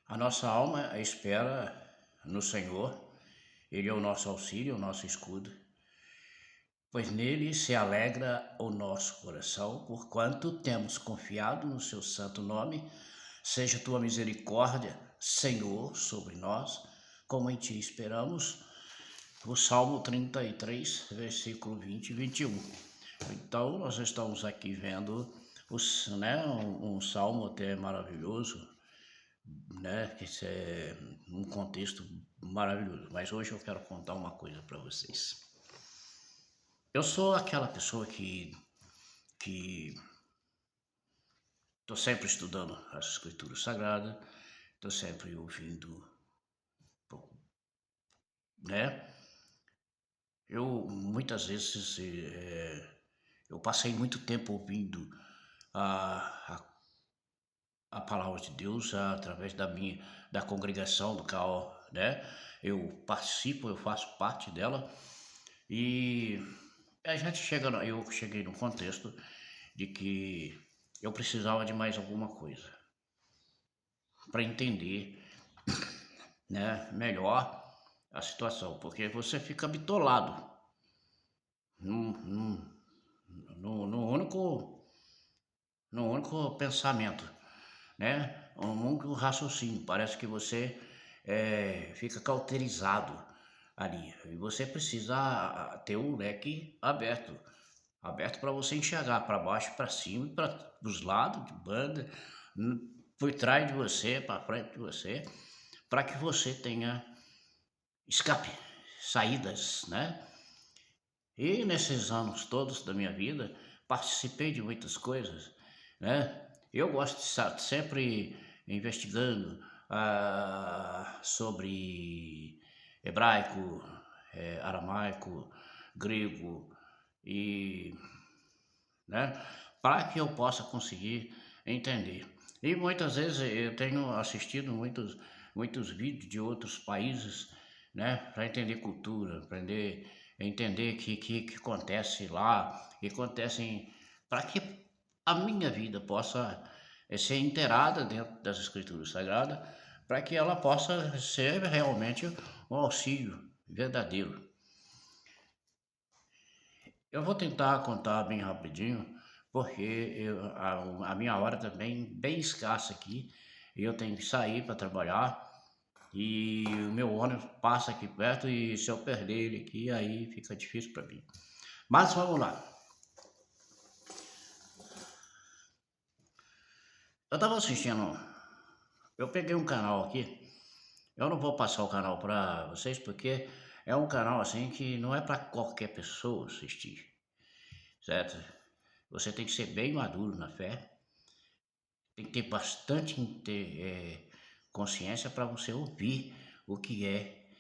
A nossa alma espera no Senhor, Ele é o nosso auxílio, o nosso escudo, pois nele se alegra o nosso coração, porquanto temos confiado no seu santo nome. Seja tua misericórdia, Senhor, sobre nós, como em ti esperamos. O Salmo 33, versículo 20 e 21. Então, nós estamos aqui vendo um salmo até maravilhoso, né? Que isso é um contexto maravilhoso. Mas hoje eu quero contar uma coisa para vocês. Eu sou aquela pessoa que estou sempre estudando as escrituras sagradas, estou sempre ouvindo, né? Eu muitas vezes eu passei muito tempo ouvindo a palavra de Deus através da congregação do CAO, né? Eu participo, eu faço parte dela e eu cheguei no contexto de que eu precisava de mais alguma coisa para entender, né, melhor a situação, porque você fica bitolado num, num, num único pensamento, né? Um único raciocínio. Parece que você fica cauterizado ali. E você precisa ter o leque aberto para você enxergar para baixo, para cima, para os lados de banda, por trás de você, para frente de você, para que você tenha escape, saídas, né? E nesses anos todos da minha vida, participei de muitas coisas, né? Eu gosto de estar sempre investigando sobre hebraico, aramaico, grego e, né, para que eu possa conseguir entender. E muitas vezes eu tenho assistido muitos vídeos de outros países, né, para entender cultura, aprender, entender que acontece lá, que acontecem, para que a minha vida possa ser inteirada dentro das escrituras sagradas, para que ela possa ser realmente um auxílio verdadeiro. Eu vou tentar contar bem rapidinho, porque a minha hora está bem escassa aqui, e eu tenho que sair para trabalhar, e o meu ônibus passa aqui perto, e se eu perder ele aqui, aí fica difícil para mim. Mas vamos lá. Eu estava assistindo, eu peguei um canal aqui, eu não vou passar o canal para vocês, porque é um canal assim que não é para qualquer pessoa assistir, certo? Você tem que ser bem maduro na fé, tem que ter bastante consciência para você ouvir o que é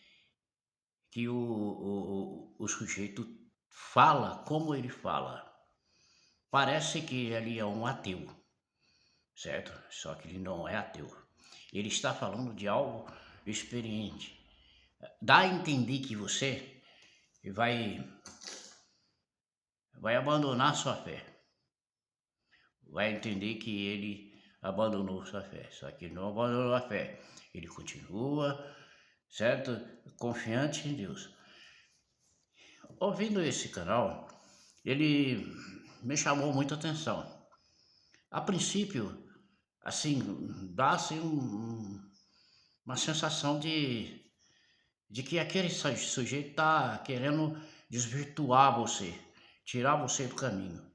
que o sujeito fala, como ele fala. Parece que ele é um ateu, certo? Só que ele não é ateu. Ele está falando de algo experiente. Dá a entender que você vai abandonar sua fé. Vai entender que ele abandonou sua fé. Só que ele não abandonou a fé. Ele continua, certo? Confiante em Deus. Ouvindo esse canal, ele me chamou muita atenção. A princípio, assim, dá assim uma sensação de que aquele sujeito está querendo desvirtuar você, tirar você do caminho.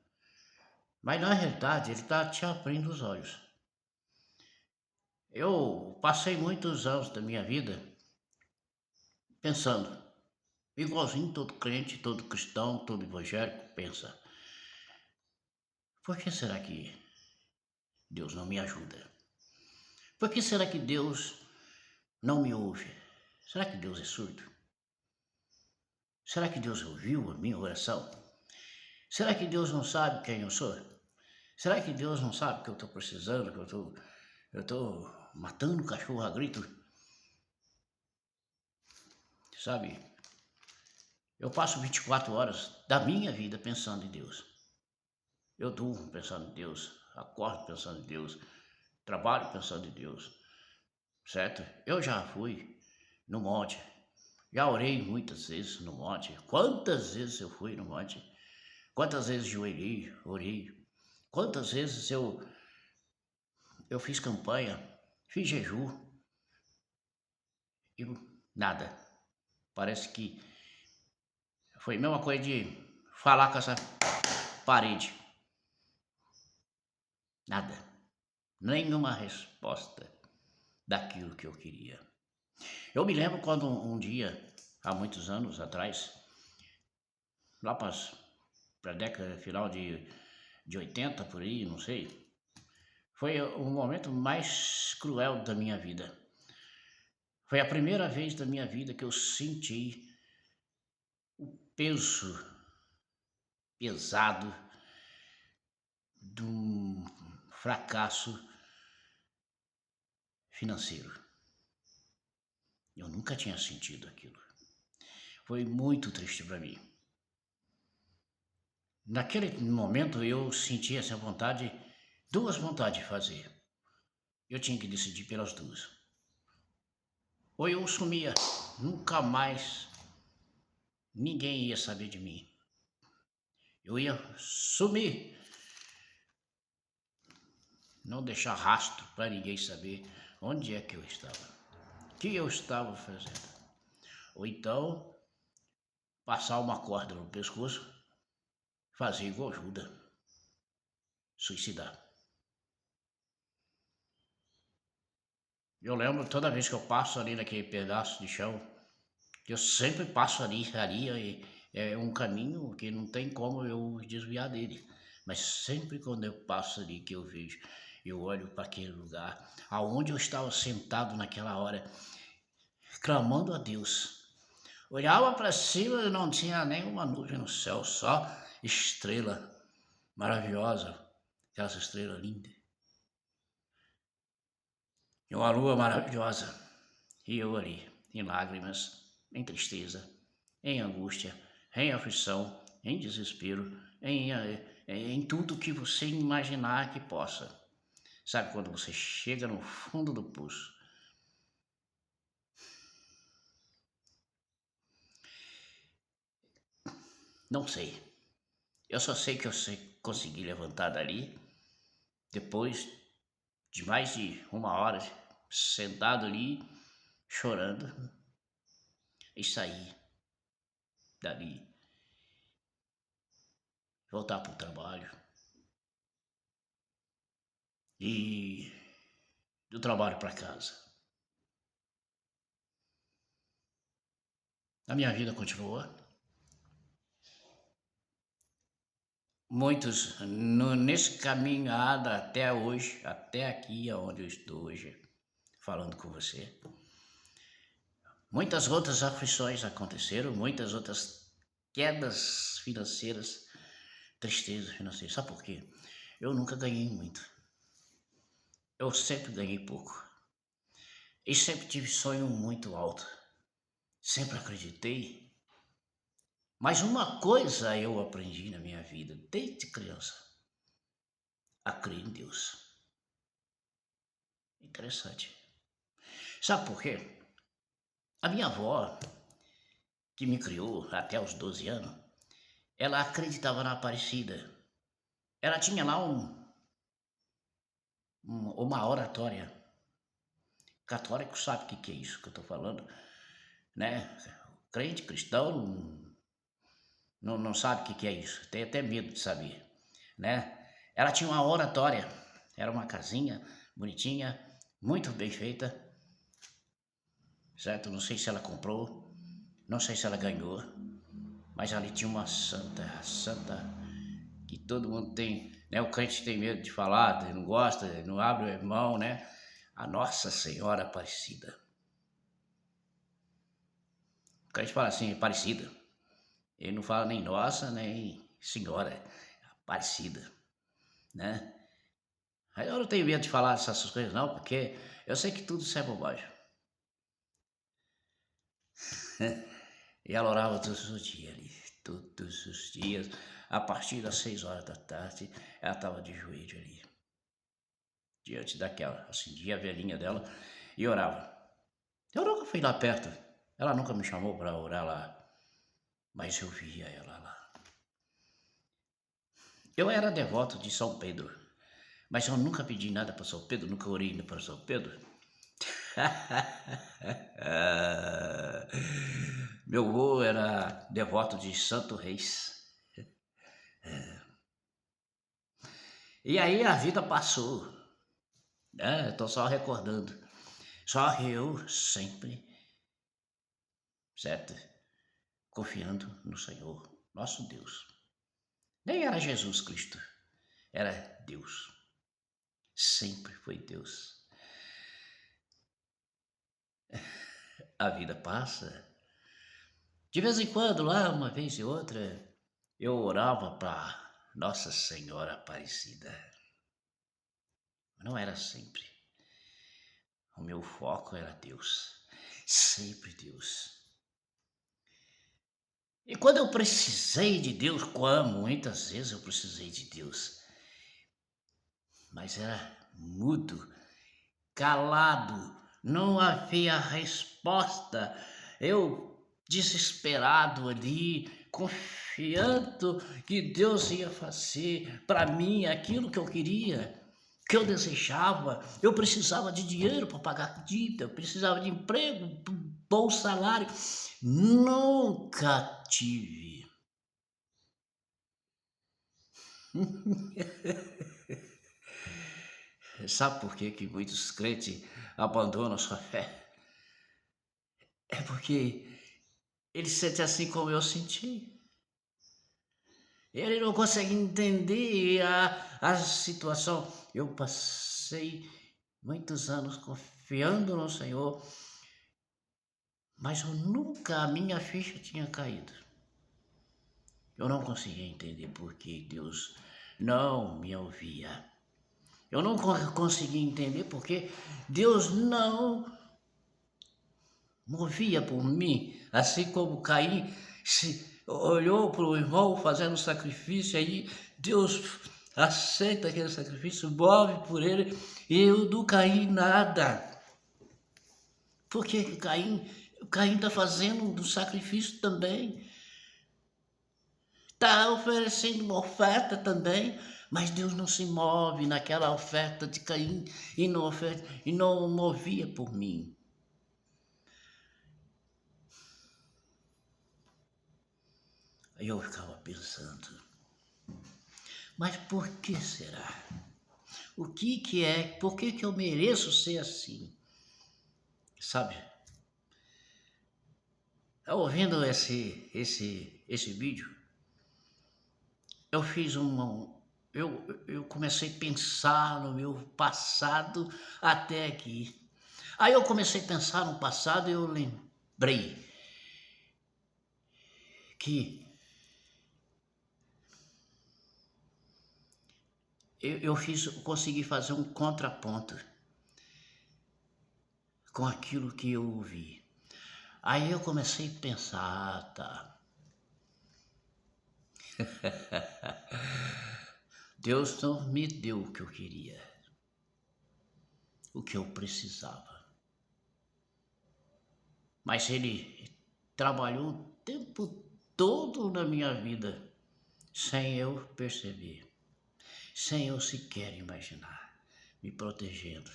Mas na realidade ele está te abrindo os olhos. Eu passei muitos anos da minha vida pensando, igualzinho todo crente, todo cristão, todo evangélico pensa. Por que será que Deus não me ajuda? Por que será que Deus não me ouve? Será que Deus é surdo? Será que Deus ouviu a minha oração? Será que Deus não sabe quem eu sou? Será que Deus não sabe que eu estou precisando, que eu tô matando cachorro a grito? Sabe? Eu passo 24 horas da minha vida pensando em Deus. Eu durmo pensando em Deus, acordo pensando em Deus, trabalho pensando em Deus, certo? Eu já fui no monte, já orei muitas vezes no monte. Quantas vezes eu fui no monte? Quantas vezes joelhei, orei? Quantas vezes eu fiz campanha, fiz jejum e nada. Parece que foi a mesma coisa de falar com essa parede. Nada. Nenhuma resposta daquilo que eu queria. Eu me lembro quando um dia, há muitos anos atrás, lá para a década final de 80 por aí, não sei, foi o momento mais cruel da minha vida. Foi a primeira vez da minha vida que eu senti o peso pesado de um fracasso financeiro. Eu nunca tinha sentido aquilo. Foi muito triste para mim. Naquele momento eu senti essa vontade, duas vontades de fazer. Eu tinha que decidir pelas duas. Ou eu sumia, nunca mais ninguém ia saber de mim. Eu ia sumir, não deixar rastro para ninguém saber onde é que eu estava, o que eu estava fazendo. Ou então, passar uma corda no pescoço, fazer igual Judas, suicidar. Eu lembro toda vez que eu passo ali naquele pedaço de chão, que eu sempre passo ali é um caminho que não tem como eu desviar dele. Mas sempre quando eu passo ali que eu vejo, eu olho para aquele lugar, aonde eu estava sentado naquela hora, clamando a Deus. Olhava para cima e não tinha nenhuma nuvem no céu, só estrela maravilhosa, aquelas estrelas lindas. E uma lua maravilhosa. E eu ali, em lágrimas, em tristeza, em angústia, em aflição, em desespero, em tudo que você imaginar que possa. Sabe quando você chega no fundo do poço? Não sei. Eu só sei que consegui levantar dali depois de mais de uma hora sentado ali, chorando, e sair dali, voltar para o trabalho e do trabalho para casa. A minha vida continua. Muitos nesse caminhada até hoje, até aqui onde eu estou hoje, falando com você. Muitas outras aflições aconteceram, muitas outras quedas financeiras, tristeza financeira. Sabe por quê? Eu nunca ganhei muito. Eu sempre ganhei pouco. E sempre tive sonho muito alto. Sempre acreditei. Mas uma coisa eu aprendi na minha vida, desde criança. A crer em Deus. Interessante. Sabe por quê? A minha avó, que me criou até os 12 anos, ela acreditava na Aparecida. Ela tinha lá uma oratória. Católico sabe o que é isso que eu estou falando, né? Crente, cristão, não sabe o que é isso. Tem até medo de saber, né? Ela tinha uma oratória. Era uma casinha bonitinha, muito bem feita, certo? Não sei se ela comprou, não sei se ela ganhou, mas ali tinha uma santa que todo mundo tem, né? O crente tem medo de falar, não gosta, não abre mão, né? A Nossa Senhora Aparecida. O crente fala assim, Aparecida. Ele não fala nem Nossa, nem Senhora, Aparecida, né? Aí eu não tenho medo de falar essas coisas não, porque eu sei que tudo isso é bobagem. E ela orava todos os dias ali, todos os dias. A partir das 6 horas da tarde, ela estava de joelho ali. Diante daquela, acendia a velhinha dela e orava. Eu nunca fui lá perto, ela nunca me chamou para orar lá, mas eu via ela lá. Eu era devoto de São Pedro, mas eu nunca pedi nada para São Pedro, nunca orei para São Pedro. Meu avô era devoto de Santo Reis. E aí a vida passou, né? Estou só recordando. Só que eu sempre, certo? Confiando no Senhor, nosso Deus. Nem era Jesus Cristo, era Deus. Sempre foi Deus. A vida passa. De vez em quando, lá, uma vez e outra, eu orava para Nossa Senhora Aparecida. Não era sempre. O meu foco era Deus. Sempre Deus. E quando eu precisei de Deus, como muitas vezes eu precisei de Deus, mas era mudo, calado, não havia resposta. Eu desesperado ali, confiando que Deus ia fazer para mim aquilo que eu queria, que eu desejava. Eu precisava de dinheiro para pagar dívida, eu precisava de emprego, bom salário. Nunca tive. Sabe por que muitos crentes abandonam sua fé? É porque eles sentem assim como eu senti. Ele não consegue entender a situação. Eu passei muitos anos confiando no Senhor, mas eu nunca, a minha ficha tinha caído. Eu não conseguia entender por que Deus não me ouvia. Eu não conseguia entender porque Deus não movia por mim, assim como Caim olhou para o irmão fazendo sacrifício, aí Deus aceita aquele sacrifício, move por ele, e eu do Caim nada. Porque Caim está fazendo um sacrifício também, está oferecendo uma oferta também, mas Deus não se move naquela oferta de Caim e não movia por mim. Aí eu ficava pensando, mas por que será? O que é? Por que eu mereço ser assim? Sabe? Ouvindo esse vídeo, eu fiz eu comecei a pensar no meu passado até aqui. Aí eu comecei a pensar no passado e eu lembrei que consegui fazer um contraponto com aquilo que eu ouvi. Aí eu comecei a pensar, tá? Deus não me deu o que eu queria, o que eu precisava. Mas Ele trabalhou o tempo todo na minha vida, sem eu perceber, sem eu sequer imaginar, me protegendo,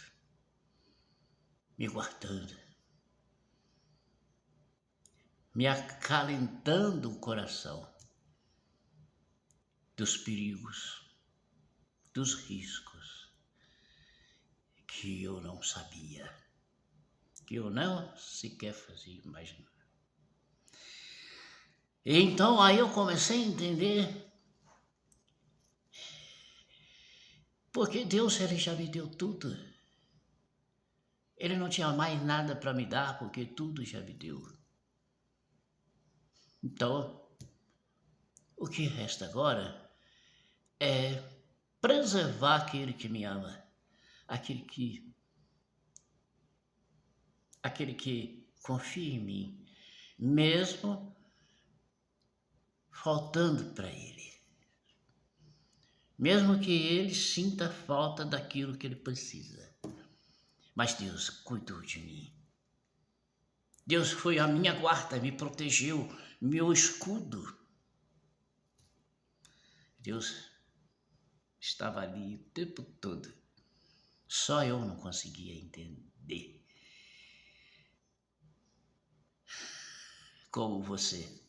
me guardando, me acalentando o coração dos perigos, dos riscos que eu não sabia, que eu não sequer fazia imaginar. E então aí eu comecei a entender porque Deus ele já me deu tudo. Ele não tinha mais nada para me dar porque tudo já me deu. Então, o que resta agora é preservar aquele que me ama, aquele que confia em mim, mesmo faltando para ele. Mesmo que ele sinta falta daquilo que ele precisa. Mas Deus cuidou de mim. Deus foi a minha guarda, me protegeu, meu escudo. Deus estava ali o tempo todo. Só eu não conseguia entender. Como você,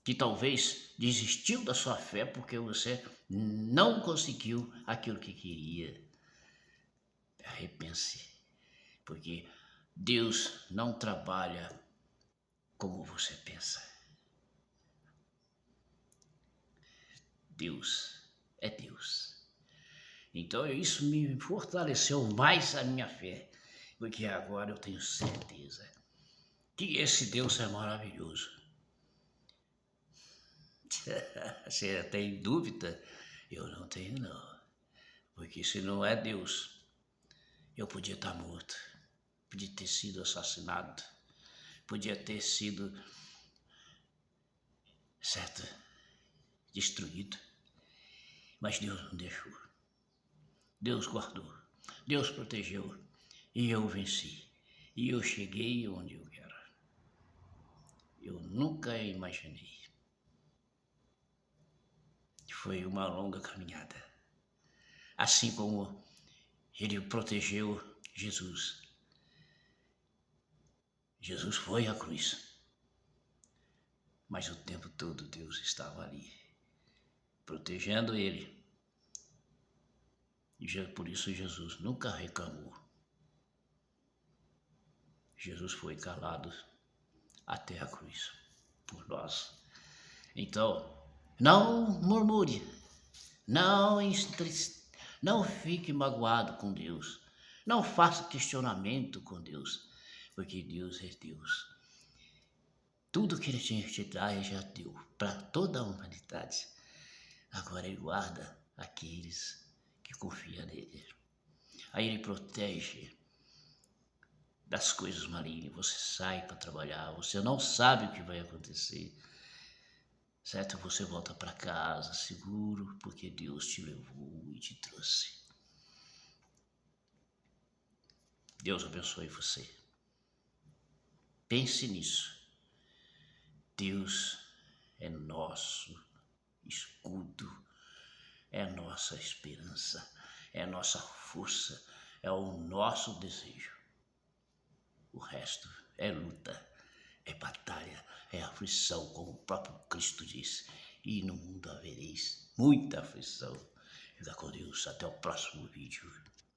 que talvez desistiu da sua fé porque você não conseguiu aquilo que queria. Repense, porque Deus não trabalha como você pensa. Deus é Deus. Então isso me fortaleceu mais a minha fé, porque agora eu tenho certeza que esse Deus é maravilhoso. Você tem dúvida? Eu não tenho não, porque se não é Deus, eu podia estar morto, podia ter sido assassinado, podia ter sido, certo, destruído, mas Deus não deixou. Deus guardou, Deus protegeu e eu venci. E eu cheguei onde eu quero. Eu nunca imaginei. Foi uma longa caminhada. Assim como ele protegeu Jesus. Jesus foi à cruz. Mas o tempo todo Deus estava ali, protegendo ele. E por isso Jesus nunca reclamou. Jesus foi calado até a cruz por nós. Então, não murmure, não fique magoado com Deus, não faça questionamento com Deus, porque Deus é Deus. Tudo que Ele tinha que te dar, Ele já deu para toda a humanidade. Agora Ele guarda aqueles que confiam nele. Aí Ele protege das coisas malignas. Você sai para trabalhar, você não sabe o que vai acontecer. Certo? Você volta para casa seguro, porque Deus te levou e te trouxe. Deus abençoe você. Pense nisso. Deus é nosso escudo, é nossa esperança, é nossa força, é o nosso desejo. O resto é luta, é batalha, é aflição, como o próprio Cristo disse. E no mundo havereis muita aflição. Fica com Deus, até o próximo vídeo.